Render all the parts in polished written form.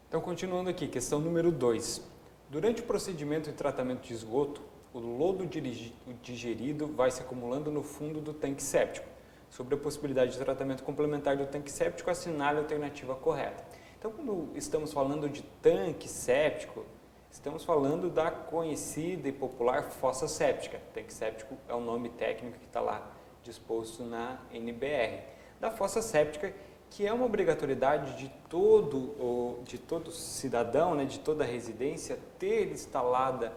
Então, continuando aqui, questão número 2. Durante o procedimento de tratamento de esgoto, o lodo digerido vai se acumulando no fundo do tanque séptico. Sobre a possibilidade de tratamento complementar do tanque séptico, assinale a alternativa correta. Então, quando estamos falando de tanque séptico, estamos falando da conhecida e popular fossa séptica. Tanque séptico é o nome técnico que está lá disposto na NBR. Da fossa séptica, que é uma obrigatoriedade de todo cidadão, né, de toda residência, ter instalada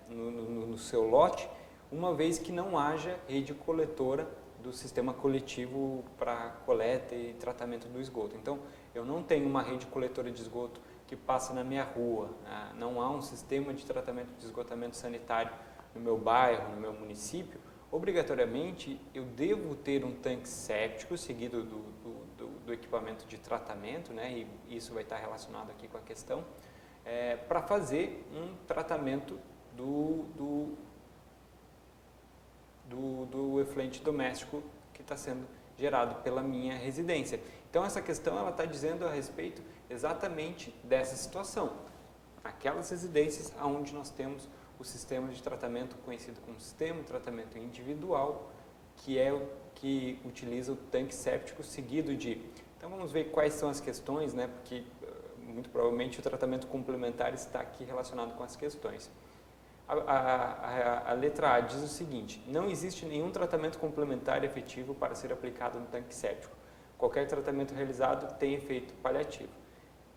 no seu lote, uma vez que não haja rede coletora do sistema coletivo para coleta e tratamento do esgoto. Então, eu não tenho uma rede coletora de esgoto que passa na minha rua, né? Não há um sistema de tratamento de esgotamento sanitário no meu bairro, no meu município. Obrigatoriamente, eu devo ter um tanque séptico seguido do equipamento de tratamento, né? E isso vai estar relacionado aqui com a questão, para fazer um tratamento do efluente doméstico que está sendo gerado pela minha residência. Então, essa questão ela está dizendo a respeito exatamente dessa situação. Aquelas residências onde nós temos o sistema de tratamento conhecido como sistema de tratamento individual, que é o que utiliza o tanque séptico seguido de... Então, vamos ver quais são as questões, né? Porque muito provavelmente o tratamento complementar está aqui relacionado com as questões. A letra A diz o seguinte: não existe nenhum tratamento complementar efetivo para ser aplicado no tanque séptico. Qualquer tratamento realizado tem efeito paliativo.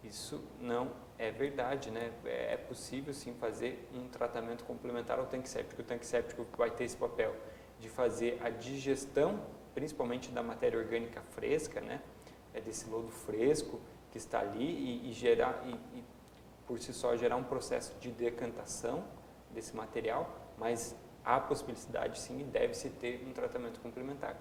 Isso não é verdade, né? É possível sim fazer um tratamento complementar ao tanque séptico. O tanque séptico vai ter esse papel de fazer a digestão, principalmente da matéria orgânica fresca, né? Desse lodo fresco que está ali e gerar, por si só, gerar um processo de decantação desse material, mas há possibilidade sim e deve-se ter um tratamento complementar.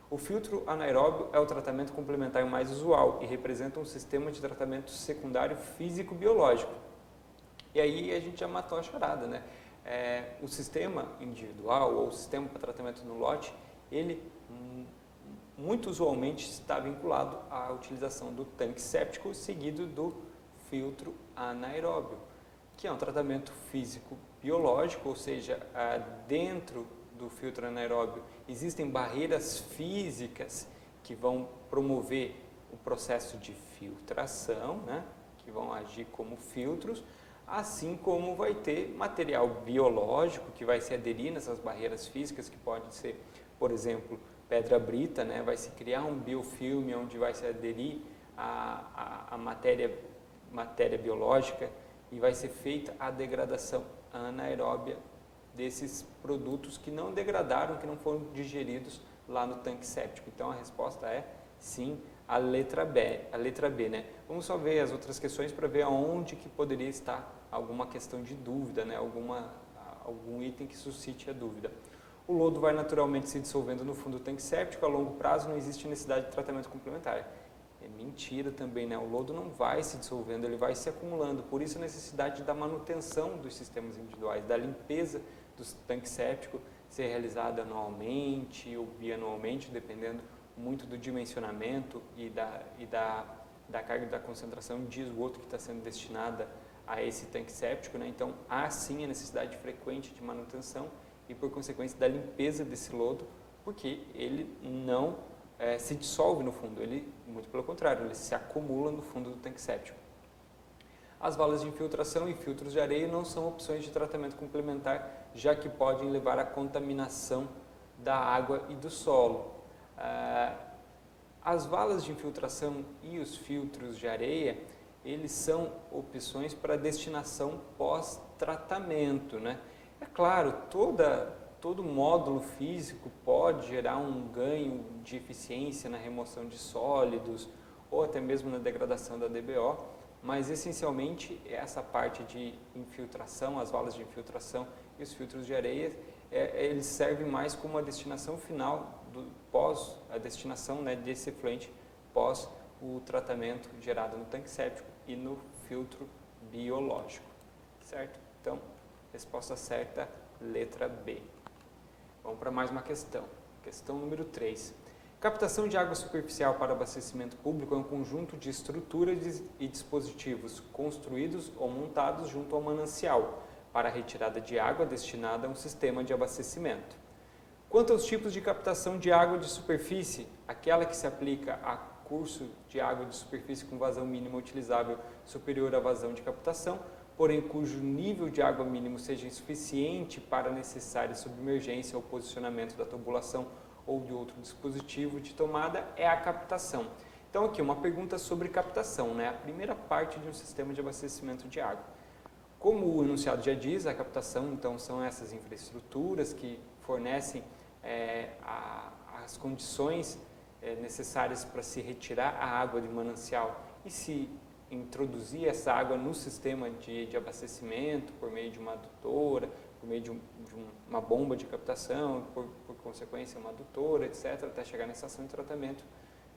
O filtro anaeróbio é o tratamento complementar mais usual e representa um sistema de tratamento secundário físico-biológico. E aí a gente já matou a charada, né? O sistema individual ou o sistema para tratamento no lote, ele muito usualmente está vinculado à utilização do tanque séptico seguido do filtro anaeróbio, que é um tratamento físico-biológico, ou seja, dentro do filtro anaeróbio existem barreiras físicas que vão promover o processo de filtração, né, que vão agir como filtros, assim como vai ter material biológico que vai se aderir nessas barreiras físicas, que pode ser, por exemplo, pedra brita, né, vai se criar um biofilme onde vai se aderir a matéria biológica e vai ser feita a degradação anaeróbia desses produtos que não degradaram, que não foram digeridos lá no tanque séptico. Então, a resposta é sim, a letra B, né? Vamos só ver as outras questões para ver aonde que poderia estar alguma questão de dúvida, né? Algum item que suscite a dúvida. O lodo vai naturalmente se dissolvendo no fundo do tanque séptico, a longo prazo não existe necessidade de tratamento complementar. É mentira também, né? O lodo não vai se dissolvendo, ele vai se acumulando. Por isso a necessidade da manutenção dos sistemas individuais, da limpeza do tanque séptico ser realizada anualmente ou bianualmente, dependendo muito do dimensionamento e da carga da concentração de esgoto que está sendo destinada a esse tanque séptico, né? Então, há sim a necessidade frequente de manutenção e, por consequência, da limpeza desse lodo, porque ele não se dissolve no fundo, ele, muito pelo contrário, ele se acumula no fundo do tanque séptico. As valas de infiltração e filtros de areia não são opções de tratamento complementar, já que podem levar à contaminação da água e do solo. As valas de infiltração e os filtros de areia, eles são opções para destinação pós-tratamento, né? É claro, todo módulo físico pode gerar um ganho de eficiência na remoção de sólidos ou até mesmo na degradação da DBO, mas essencialmente essa parte de infiltração, as valas de infiltração e os filtros de areia, eles servem mais como a destinação final, a destinação, né, desse efluente pós o tratamento gerado no tanque séptico e no filtro biológico, certo? Então, resposta certa, letra B. Vamos para mais uma questão. Questão número 3. Captação de água superficial para abastecimento público é um conjunto de estruturas e dispositivos construídos ou montados junto ao manancial para a retirada de água destinada a um sistema de abastecimento. Quanto aos tipos de captação de água de superfície, aquela que se aplica a curso de água de superfície com vazão mínima utilizável superior à vazão de captação, porém cujo nível de água mínimo seja insuficiente para a necessária submergência ou posicionamento da tubulação ou de outro dispositivo de tomada, é a captação. Então aqui uma pergunta sobre captação, né? A primeira parte de um sistema de abastecimento de água. Como o enunciado já diz, a captação então são essas infraestruturas que fornecem as condições necessárias para se retirar a água de manancial e se introduzir essa água no sistema de abastecimento por meio de uma adutora, por meio de uma bomba de captação, por consequência uma adutora, etc., até chegar na estação de tratamento,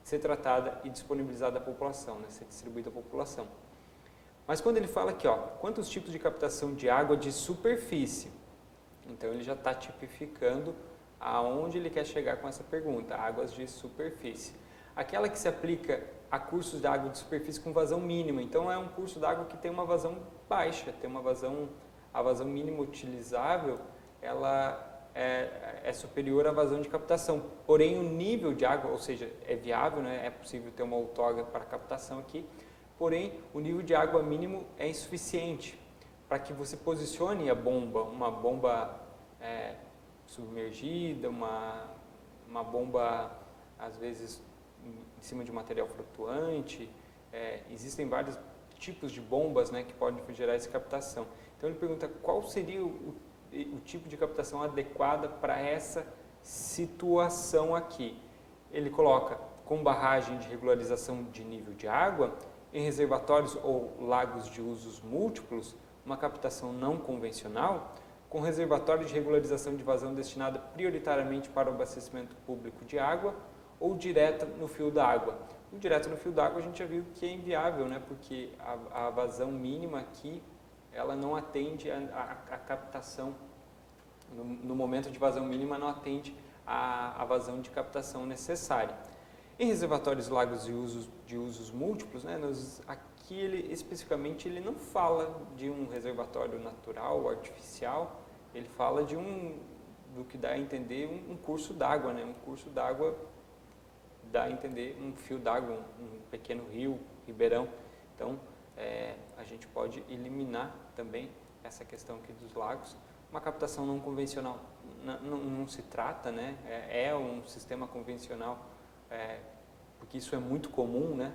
ser tratada e disponibilizada à população, né, ser distribuída à população. Mas quando ele fala aqui, ó, quantos tipos de captação de água de superfície? Então ele já está tipificando aonde ele quer chegar com essa pergunta, águas de superfície. Aquela que se aplica a cursos de água de superfície com vazão mínima, então é um curso d'água que tem uma vazão baixa, tem uma vazão, a vazão mínima utilizável, ela é superior à vazão de captação, porém o nível de água, ou seja, é viável, né? É possível ter uma outorga para captação aqui, porém o nível de água mínimo é insuficiente para que você posicione a bomba, uma bomba submergida, uma bomba às vezes em cima de material flutuante, existem vários tipos de bombas, né, que podem gerar essa captação. Então ele pergunta qual seria o tipo de captação adequada para essa situação aqui. Ele coloca com barragem de regularização de nível de água, em reservatórios ou lagos de usos múltiplos, uma captação não convencional, com reservatório de regularização de vazão destinada prioritariamente para o abastecimento público de água ou direta no fio d'água. O direto no fio d'água a gente já viu que é inviável, né? Porque a vazão mínima aqui, ela não atende a captação, no momento de vazão mínima não atende a vazão de captação necessária. Em reservatórios lagos de usos múltiplos, né, aqui especificamente ele não fala de um reservatório natural ou artificial, ele fala do que dá a entender um curso d'água, né, um curso d'água dá a entender um fio d'água, um pequeno rio, ribeirão. Então, a gente pode eliminar também essa questão aqui dos lagos. Uma captação não convencional não se trata, né? É um sistema convencional, porque isso é muito comum, né?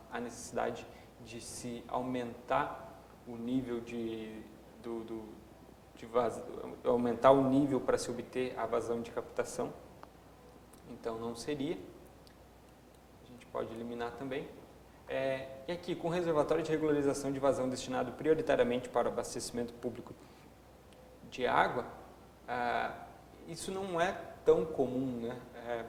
A necessidade de se aumentar o nível aumentar o nível para se obter a vazão de captação. Então não seria. A gente pode eliminar também. E aqui, com reservatório de regularização de vazão destinado prioritariamente para o abastecimento público de água, isso não é tão comum, né?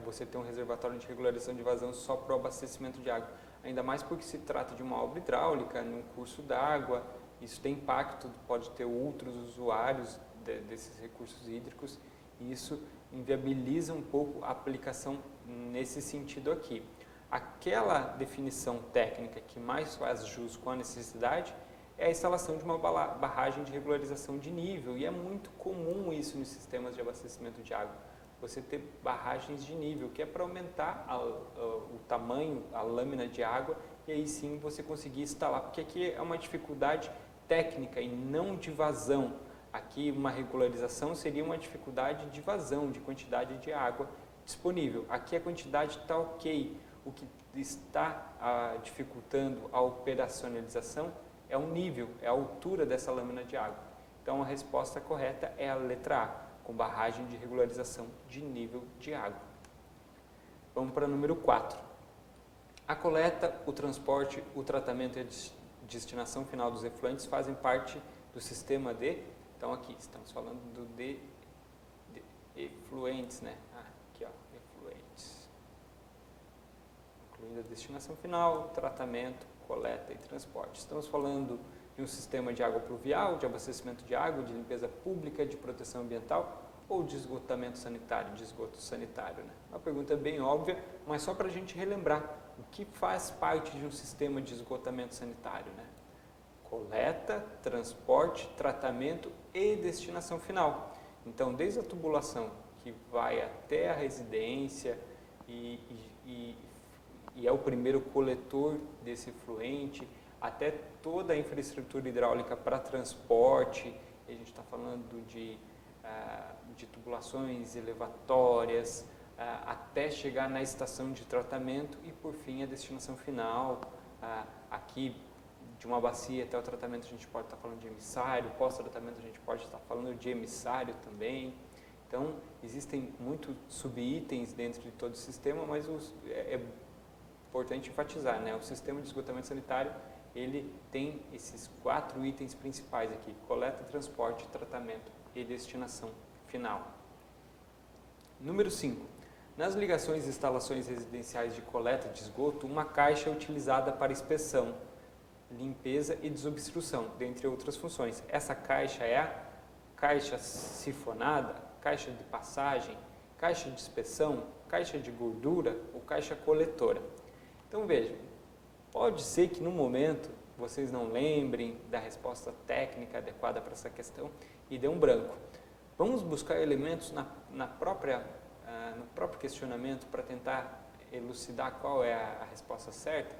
Você ter um reservatório de regularização de vazão só para o abastecimento de água, ainda mais porque se trata de uma obra hidráulica, num curso d'água, isso tem impacto, pode ter outros usuários desses recursos hídricos, e isso inviabiliza um pouco a aplicação nesse sentido aqui. Aquela definição técnica que mais faz jus com a necessidade é a instalação de uma barragem de regularização de nível, e é muito comum isso nos sistemas de abastecimento de água, você ter barragens de nível, que é para aumentar o tamanho, a lâmina de água, e aí sim você conseguir instalar, porque aqui é uma dificuldade técnica e não de vazão. Aqui uma regularização seria uma dificuldade de vazão, de quantidade de água disponível. Aqui a quantidade está ok, o que está dificultando a operacionalização é o nível, é a altura dessa lâmina de água. Então a resposta correta é a letra A, com barragem de regularização de nível de água. Vamos para o número 4. A coleta, o transporte, o tratamento e a destinação final dos efluentes fazem parte do sistema de... Então aqui estamos falando de efluentes, né? Aqui ó, efluentes. Incluindo a destinação final, tratamento, coleta e transporte. Estamos falando de um sistema de água pluvial, de abastecimento de água, de limpeza pública, de proteção ambiental ou de esgotamento sanitário, de esgoto sanitário, né? Uma pergunta bem óbvia, mas só para a gente relembrar o que faz parte de um sistema de esgotamento sanitário, né? Coleta, transporte, tratamento e destinação final. Então, desde a tubulação que vai até a residência e é o primeiro coletor desse efluente, até toda a infraestrutura hidráulica para transporte, a gente está falando de tubulações elevatórias, até chegar na estação de tratamento e, por fim, a destinação final. Aqui, de uma bacia até o tratamento, a gente pode estar falando de emissário, pós-tratamento a gente pode estar falando de emissário também. Então, existem muitos subitens dentro de todo o sistema, mas é importante enfatizar, né? O sistema de esgotamento sanitário, ele tem esses 4 itens principais aqui: coleta, transporte, tratamento e destinação final. Número 5. Nas ligações e instalações residenciais de coleta de esgoto, uma caixa é utilizada para inspeção, limpeza e desobstrução, dentre outras funções. Essa caixa é a caixa sifonada, caixa de passagem, caixa de inspeção, caixa de gordura ou caixa coletora. Então vejam, pode ser que no momento vocês não lembrem da resposta técnica adequada para essa questão e dê um branco. Vamos buscar elementos no próprio questionamento para tentar elucidar qual é a resposta certa.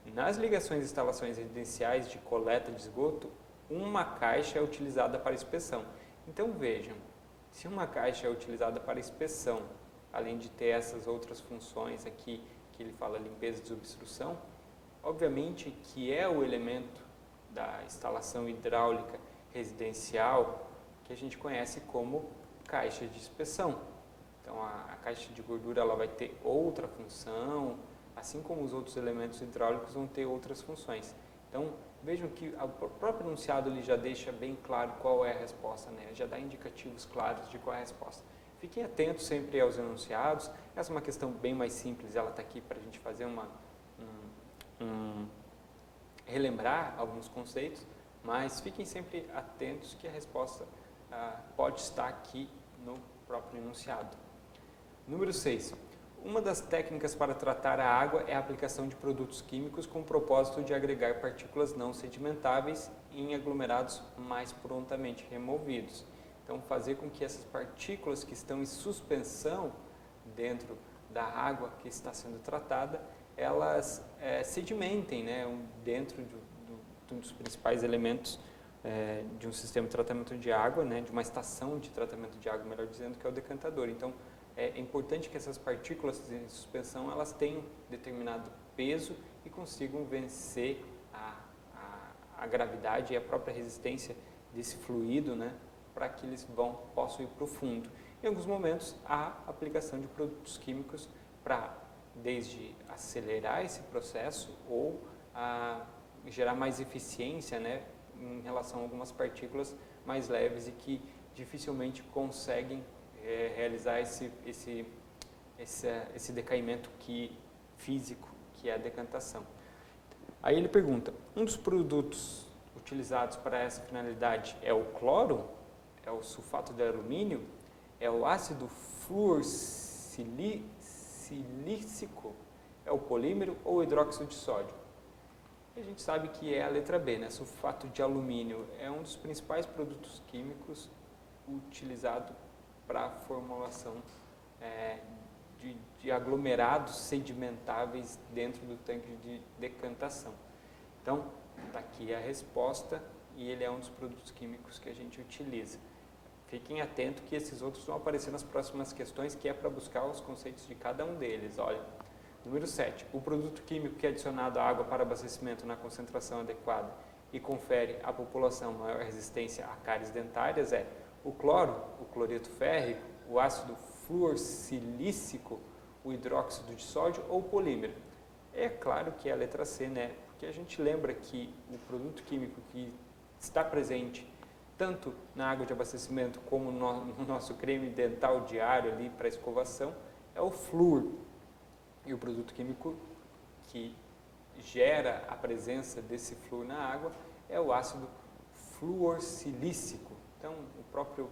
Nas ligações e instalações residenciais de coleta de esgoto, uma caixa é utilizada para inspeção. Então vejam, se uma caixa é utilizada para inspeção, além de ter essas outras funções aqui, que ele fala limpeza e desobstrução, obviamente que é o elemento da instalação hidráulica residencial que a gente conhece como caixa de inspeção. Então a caixa de gordura ela vai ter outra função, assim como os outros elementos hidráulicos vão ter outras funções. Então vejam que o próprio enunciado ele já deixa bem claro qual é a resposta, né? Já dá indicativos claros de qual é a resposta. Fiquem atentos sempre aos enunciados. Essa é uma questão bem mais simples, ela está aqui para a gente fazer relembrar alguns conceitos, mas fiquem sempre atentos que a resposta pode estar aqui no próprio enunciado. Número 6. Uma das técnicas para tratar a água é a aplicação de produtos químicos com o propósito de agregar partículas não sedimentáveis em aglomerados mais prontamente removidos. Então, fazer com que essas partículas que estão em suspensão dentro da água que está sendo tratada, elas sedimentem, né, dentro de um dos principais elementos de um sistema de tratamento de água, né, de uma estação de tratamento de água, melhor dizendo, que é o decantador. Então, é importante que essas partículas em suspensão elas tenham determinado peso e consigam vencer a gravidade e a própria resistência desse fluido, né, para que eles possam ir para o fundo. Em alguns momentos, há aplicação de produtos químicos para, desde acelerar esse processo ou gerar mais eficiência, né, em relação a algumas partículas mais leves e que dificilmente conseguem realizar esse decaimento físico, que é a decantação. Aí ele pergunta, um dos produtos utilizados para essa finalidade é o cloro? É o sulfato de alumínio? É o ácido fluorsilícico? É o polímero ou o hidróxido de sódio? E a gente sabe que é a letra B, né? Sulfato de alumínio é um dos principais produtos químicos utilizado para a formulação de aglomerados sedimentáveis dentro do tanque de decantação. Então, está aqui a resposta e ele é um dos produtos químicos que a gente utiliza. Fiquem atentos que esses outros vão aparecer nas próximas questões, que é para buscar os conceitos de cada um deles. Olha, número 7. O produto químico que é adicionado à água para abastecimento na concentração adequada e confere à população maior resistência a cáries dentárias é o cloro, o cloreto férrico, o ácido fluorsilícico, o hidróxido de sódio ou o polímero. É claro que é a letra C, né? Porque a gente lembra que o produto químico que está presente tanto na água de abastecimento como no nosso creme dental diário ali para escovação é o flúor. E o produto químico que gera a presença desse flúor na água é o ácido fluorsilícico. Então, o próprio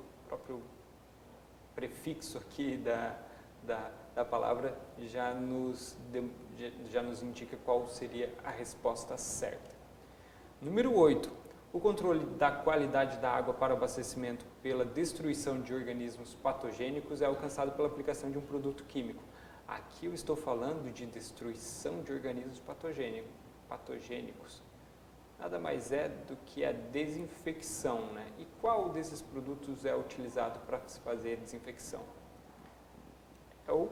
prefixo aqui da palavra já nos indica qual seria a resposta certa. Número 8. O controle da qualidade da água para abastecimento pela destruição de organismos patogênicos é alcançado pela aplicação de um produto químico. Aqui eu estou falando de destruição de organismos patogênicos. Nada mais é do que a desinfecção, né? E qual desses produtos é utilizado para se fazer desinfecção? É o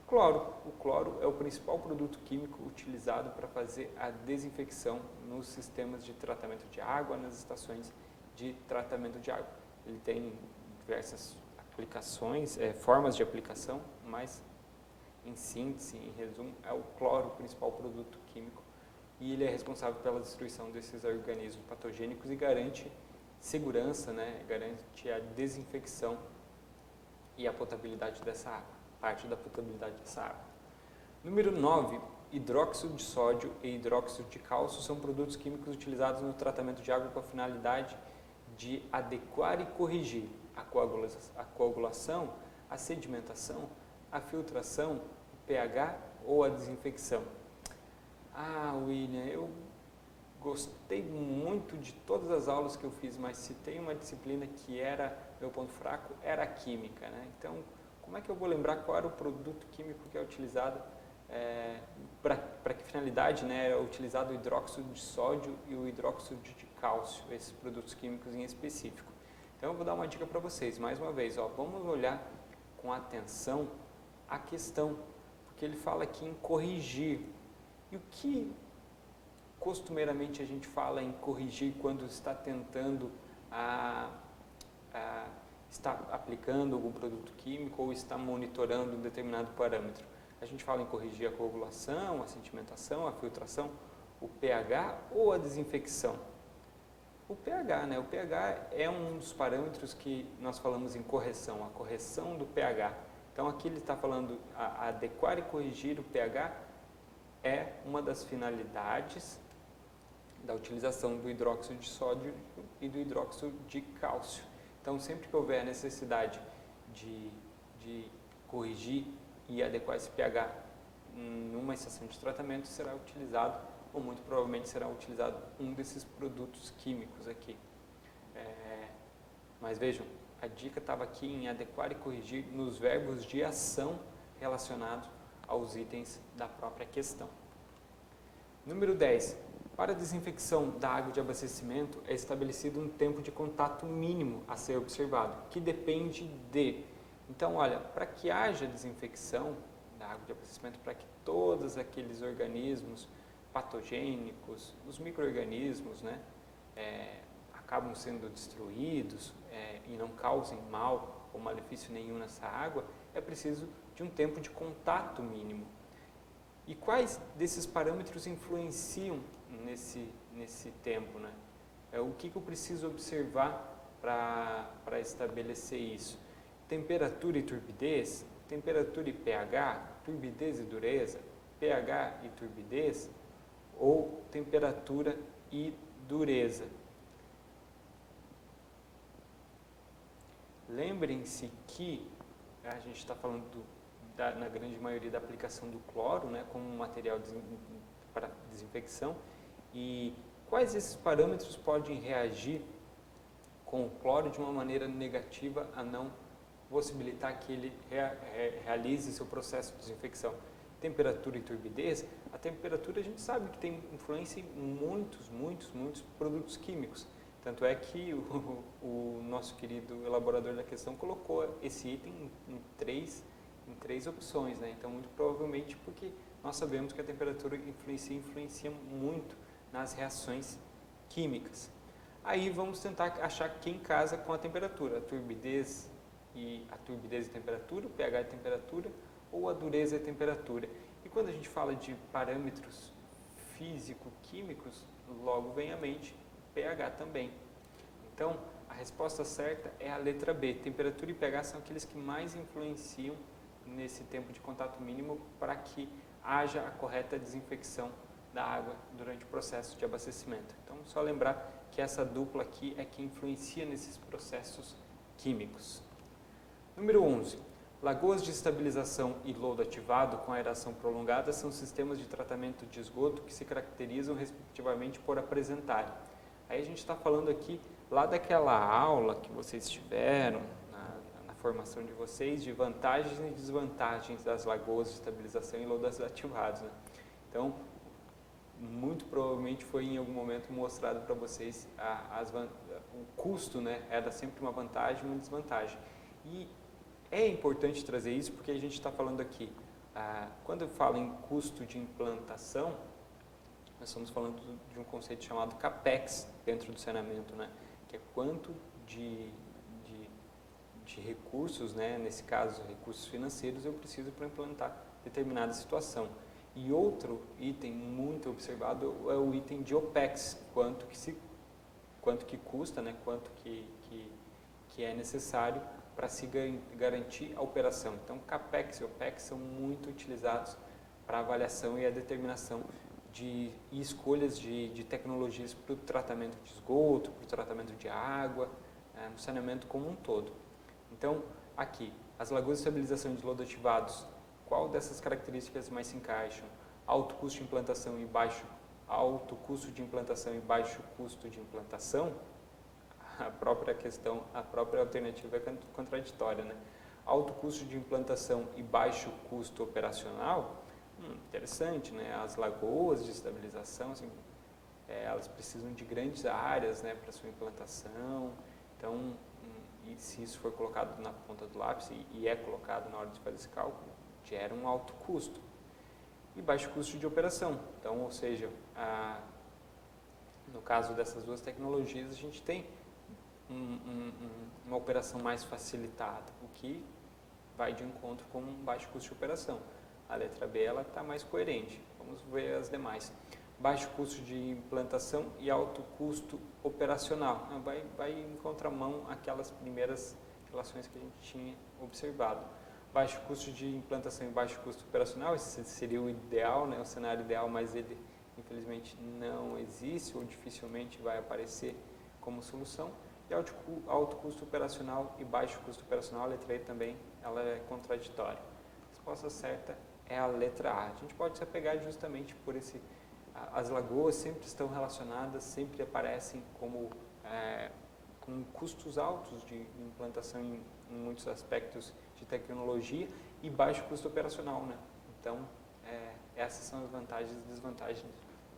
cloro. O cloro é o principal produto químico utilizado para fazer a desinfecção nos sistemas de tratamento de água, nas estações de tratamento de água. Ele tem diversas aplicações, formas de aplicação, mas em síntese, em resumo, é o cloro o principal produto químico e ele é responsável pela destruição desses organismos patogênicos e garante segurança, né? Garante a desinfecção e a potabilidade dessa água. Parte da potabilidade dessa água. Número 9, hidróxido de sódio e hidróxido de cálcio são produtos químicos utilizados no tratamento de água com a finalidade de adequar e corrigir a coagulação, a sedimentação, a filtração, o pH ou a desinfecção. Ah, William, eu gostei muito de todas as aulas que eu fiz, mas se tem uma disciplina que era meu ponto fraco, era a química, né? Então, como é que eu vou lembrar qual era o produto químico que é utilizado, para que finalidade, né, é utilizado o hidróxido de sódio e o hidróxido de cálcio, esses produtos químicos em específico. Então eu vou dar uma dica para vocês, mais uma vez, vamos olhar com atenção a questão, porque ele fala aqui em corrigir. E o que costumeiramente a gente fala em corrigir quando está tentando está aplicando algum produto químico ou está monitorando um determinado parâmetro? A gente fala em corrigir a coagulação, a sedimentação, a filtração, o pH ou a desinfecção? O pH, né? O pH é um dos parâmetros que nós falamos em correção, a correção do pH. Então aqui ele está falando adequar e corrigir o pH é uma das finalidades da utilização do hidróxido de sódio e do hidróxido de cálcio. Então, sempre que houver a necessidade de corrigir e adequar esse pH numa estação de tratamento, será utilizado, ou muito provavelmente será utilizado, um desses produtos químicos aqui. Mas vejam, a dica estava aqui em adequar e corrigir nos verbos de ação relacionados aos itens da própria questão. Número 10. Para a desinfecção da água de abastecimento é estabelecido um tempo de contato mínimo a ser observado, que depende de... Então, olha, para que haja desinfecção da água de abastecimento, para que todos aqueles organismos patogênicos, os micro-organismos, né, acabam sendo destruídos e não causem mal ou malefício nenhum nessa água, é preciso de um tempo de contato mínimo. E quais desses parâmetros influenciam nesse tempo, né? O que eu preciso observar para estabelecer isso? Temperatura e turbidez, temperatura e pH, turbidez e dureza, pH e turbidez, ou temperatura e dureza. Lembrem-se que a gente está falando na grande maioria da aplicação do cloro, né, como um material para desinfecção, e quais esses parâmetros podem reagir com o cloro de uma maneira negativa a não possibilitar que ele realize seu processo de desinfecção. Temperatura e turbidez, a temperatura a gente sabe que tem influência em muitos produtos químicos. Tanto é que o nosso querido elaborador da questão colocou esse item em três opções, né? Então, muito provavelmente porque nós sabemos que a temperatura influencia muito nas reações químicas. Aí vamos tentar achar quem casa com a temperatura, a turbidez e temperatura, o pH e temperatura, ou a dureza e temperatura. E quando a gente fala de parâmetros físico-químicos, logo vem à mente pH também. Então, a resposta certa é a letra B. Temperatura e pH são aqueles que mais influenciam nesse tempo de contato mínimo para que haja a correta desinfecção da água durante o processo de abastecimento. Então, só lembrar que essa dupla aqui é que influencia nesses processos químicos. Número 11. Lagoas de estabilização e lodo ativado com aeração prolongada são sistemas de tratamento de esgoto que se caracterizam respectivamente por apresentarem. Aí a gente está falando aqui lá daquela aula que vocês tiveram na formação de vocês de vantagens e desvantagens das lagoas de estabilização e lodos ativados, né? Então, muito provavelmente foi em algum momento mostrado para vocês o custo, né? Era sempre uma vantagem e uma desvantagem. E é importante trazer isso porque a gente está falando aqui, quando eu falo em custo de implantação, nós estamos falando de um conceito chamado CAPEX dentro do saneamento, né? Que é quanto de recursos, né? Nesse caso recursos financeiros, eu preciso para implantar determinada situação. E outro item muito observado é o item de OPEX, quanto que custa, né? Quanto que é necessário para se garantir a operação. Então, CAPEX e OPEX são muito utilizados para avaliação e a determinação e escolhas de tecnologias para o tratamento de esgoto, para o tratamento de água, no saneamento como um todo. Então, aqui, as lagoas de estabilização de lodo ativados, qual dessas características mais se encaixam? Alto custo de implantação e baixo custo de implantação? A própria questão, a própria alternativa é contraditória, né? Alto custo de implantação e baixo custo operacional, interessante, né? As lagoas de estabilização, assim, elas precisam de grandes áreas, né, para sua implantação. Então, e se isso for colocado na ponta do lápis e é colocado na hora de fazer esse cálculo, gera um alto custo e baixo custo de operação. Então, ou seja, no caso dessas duas tecnologias, a gente tem uma operação mais facilitada, o que vai de encontro com um baixo custo de operação. A letra B ela está mais coerente. Vamos ver as demais. Baixo custo de implantação e alto custo operacional. Vai em contramão aquelas primeiras relações que a gente tinha observado. Baixo custo de implantação e baixo custo operacional, esse seria o ideal, né, o cenário ideal, mas ele infelizmente não existe ou dificilmente vai aparecer como solução. E alto custo operacional e baixo custo operacional, a letra E também ela é contraditória. A resposta certa é a letra A. A gente pode se apegar justamente por as lagoas sempre estão relacionadas, sempre aparecem como com custos altos de implantação em muitos aspectos de tecnologia e baixo custo operacional, né? Então, essas são as vantagens e desvantagens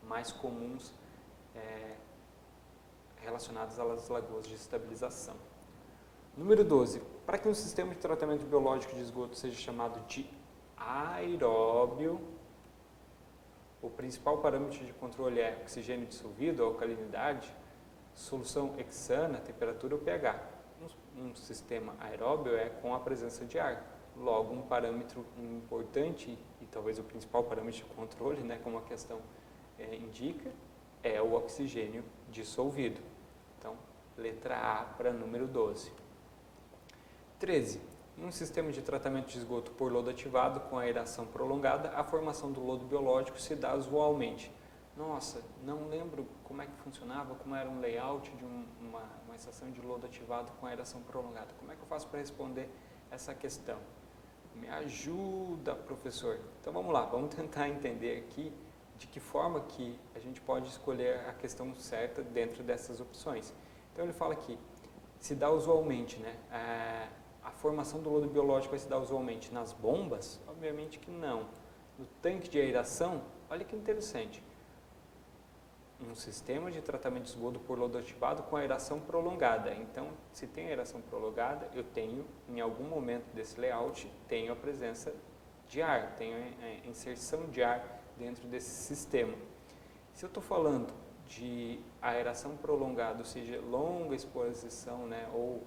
mais comuns relacionadas às lagoas de estabilização. Número 12. Para que um sistema de tratamento biológico de esgoto seja chamado de aeróbio, o principal parâmetro de controle é oxigênio dissolvido, alcalinidade, solução hexana, temperatura ou pH. Um sistema aeróbio é com a presença de ar. Logo, um parâmetro importante e talvez o principal parâmetro de controle, né, como a questão indica, é o oxigênio dissolvido. Então, letra A para número 12. 13. Em um sistema de tratamento de esgoto por lodo ativado com aeração prolongada, a formação do lodo biológico se dá usualmente. Nossa, não lembro como é que funcionava, como era um layout de uma estação de lodo ativado com aeração prolongada. Como é que eu faço para responder essa questão? Me ajuda, professor. Então vamos lá, vamos tentar entender aqui de que forma que a gente pode escolher a questão certa dentro dessas opções. Então ele fala aqui, se dá usualmente, né? A formação do lodo biológico vai se dar usualmente nas bombas? Obviamente que não. No tanque de aeração, olha que interessante. Um sistema de tratamento de esgoto por lodo ativado com aeração prolongada. Então, se tem aeração prolongada, eu tenho, em algum momento desse layout, tenho a presença de ar, tenho a inserção de ar dentro desse sistema. Se eu estou falando de aeração prolongada, ou seja, longa exposição, né, ou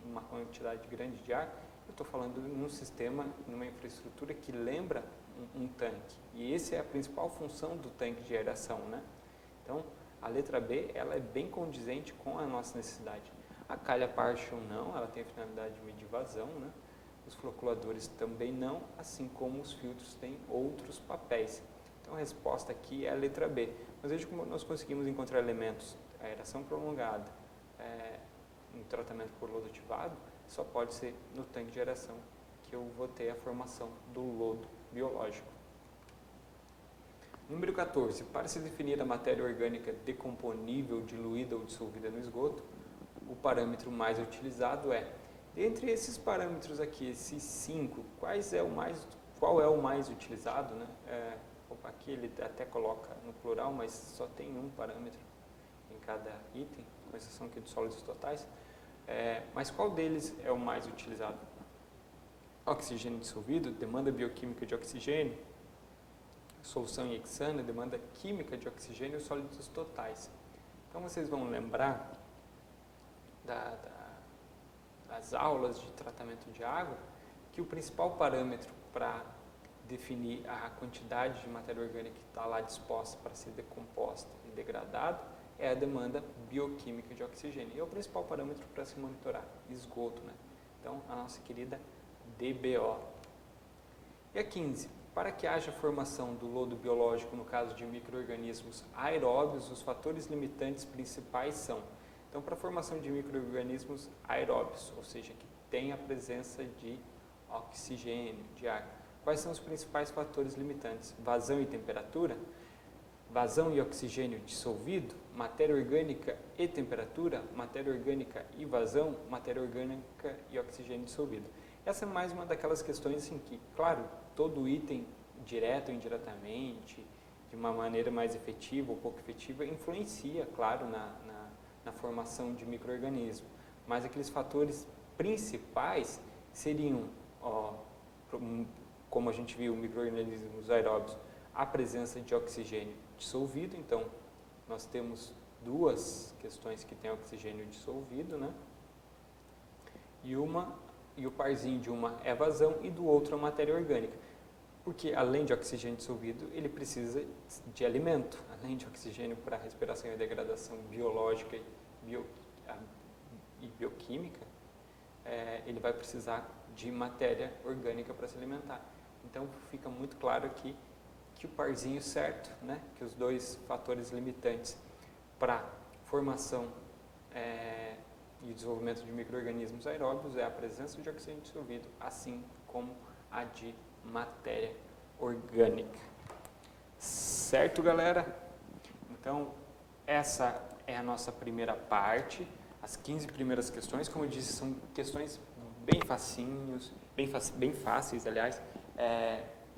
uma quantidade grande de ar, eu estou falando num sistema, numa infraestrutura que lembra um tanque. E essa é a principal função do tanque de aeração, né? Então, a letra B, ela é bem condizente com a nossa necessidade. A calha partial não, ela tem a finalidade de medir vazão, né? Os floculadores também não, assim como os filtros têm outros papéis. Então, a resposta aqui é a letra B. Mas veja como nós conseguimos encontrar elementos, aeração prolongada, um tratamento por lodo ativado, só pode ser no tanque de geração que eu vou ter a formação do lodo biológico. Número 14. Para se definir a matéria orgânica decomponível, diluída ou dissolvida no esgoto, o parâmetro mais utilizado é, dentre esses parâmetros aqui, esses 5, qual é o mais utilizado, né? Aqui ele até coloca no plural, mas só tem um parâmetro em cada item, com exceção aqui dos sólidos totais. Mas qual deles é o mais utilizado? Oxigênio dissolvido, demanda bioquímica de oxigênio, solução em hexano, demanda química de oxigênio e sólidos totais. Então vocês vão lembrar das aulas de tratamento de água que o principal parâmetro para definir a quantidade de matéria orgânica que está lá disposta para ser decomposta e degradada é a demanda bioquímica de oxigênio. E é o principal parâmetro para se monitorar, esgoto, né? Então, a nossa querida DBO. E a 15. Para que haja formação do lodo biológico no caso de micro-organismos aeróbios, os fatores limitantes principais são, então, para a formação de micro-organismos aeróbios, ou seja, que tem a presença de oxigênio, de ar, quais são os principais fatores limitantes? Vazão e temperatura, vazão e oxigênio dissolvido, matéria orgânica e temperatura, matéria orgânica e vazão, matéria orgânica e oxigênio dissolvido. Essa é mais uma daquelas questões assim que, claro, todo item, direto ou indiretamente, de uma maneira mais efetiva ou pouco efetiva, influencia, claro, na formação de micro-organismo. Mas aqueles fatores principais seriam, como a gente viu, micro-organismos aeróbios, a presença de oxigênio dissolvido. Então, nós temos duas questões que têm oxigênio dissolvido, né? E o parzinho de uma é vazão e do outro é matéria orgânica. Porque, além de oxigênio dissolvido, ele precisa de alimento. Além de oxigênio para respiração e degradação biológica e bioquímica, ele vai precisar de matéria orgânica para se alimentar. Então, fica muito claro aqui que o parzinho certo, né, que os dois fatores limitantes para formação e desenvolvimento de micro-organismos aeróbios é a presença de oxigênio dissolvido, assim como a de matéria orgânica. Certo, galera? Então, essa é a nossa primeira parte, as 15 primeiras questões. Como eu disse, são questões bem facinhos, bem fáceis, aliás,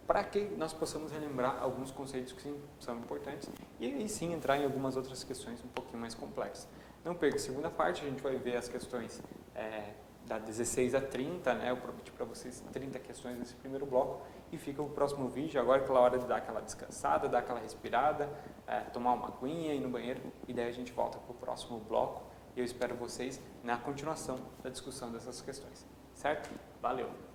para que nós possamos relembrar alguns conceitos que são importantes e aí sim entrar em algumas outras questões um pouquinho mais complexas. Não perca a segunda parte, a gente vai ver as questões da 16 a 30, né? Eu prometi para vocês 30 questões nesse primeiro bloco e fica o próximo vídeo, agora é aquela hora de dar aquela descansada, dar aquela respirada, tomar uma aguinha, ir no banheiro e daí a gente volta para o próximo bloco e eu espero vocês na continuação da discussão dessas questões, certo? Valeu!